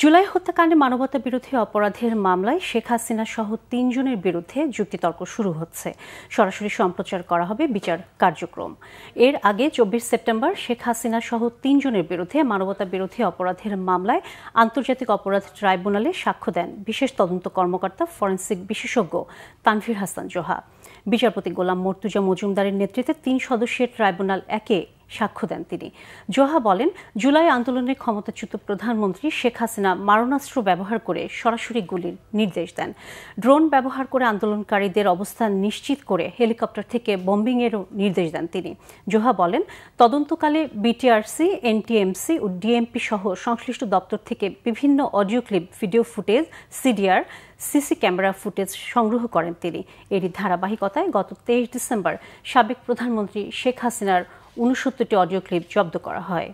জুলাই হত্যাকাণ্ডে মানবতাবিরোধী অপরাধের মামলায় শেখ হাসিনা সহ ৩ জনের বিরুদ্ধে যুক্তিতর্ক শুরু হচ্ছে। সরাসরি সম্প্রচার করা হবে বিচার কার্যক্রম। এর আগে ২৪ সেপ্টেম্বর শেখ হাসিনা সহ ৩ জনের বিরুদ্ধে মানবতাবিরোধী অপরাধের মামলায় আন্তর্জাতিক অপরাধ ট্রাইব্যুনালে সাক্ষ্য দেন বিশেষ তদন্ত কর্মকর্তা ফরেনসিক বিশেষজ্ঞ তানভীর হাসান জোহা। বিচারপতি গোলাম মর্তুজা মজুমদারের নেতৃত্বে ৩ সদস্যের ট্রাইব্যুনাল একে সাক্ষ্য দেন তিনি। জোহা বলেন, জুলাই আন্দোলনে ক্ষমতাচ্যুত প্রধানমন্ত্রী শেখ হাসিনা মারণাস্ত্র ব্যবহার করে সরাসরি গুলির নির্দেশ দেন। ড্রোন ব্যবহার করে আন্দোলনকারীদের অবস্থান নিশ্চিত করে হেলিকপ্টার থেকে বম্বিংয়েরও নির্দেশ দেন তিনি। জোহা বলেন, তদন্তকালে বিটিআরসি, এনটিএমসি ও ডিএমপি সহ সংশ্লিষ্ট দপ্তর থেকে বিভিন্ন audio clip, video footage, CDR, CC camera footage সংগ্রহ করেন তিনি। এরই ধারাবাহিকতায় গত 23 ডিসেম্বর সাবেক প্রধানমন্ত্রী শেখ হাসিনার ৬৯টি অডিও ক্লিপ জব্দ করা হয়।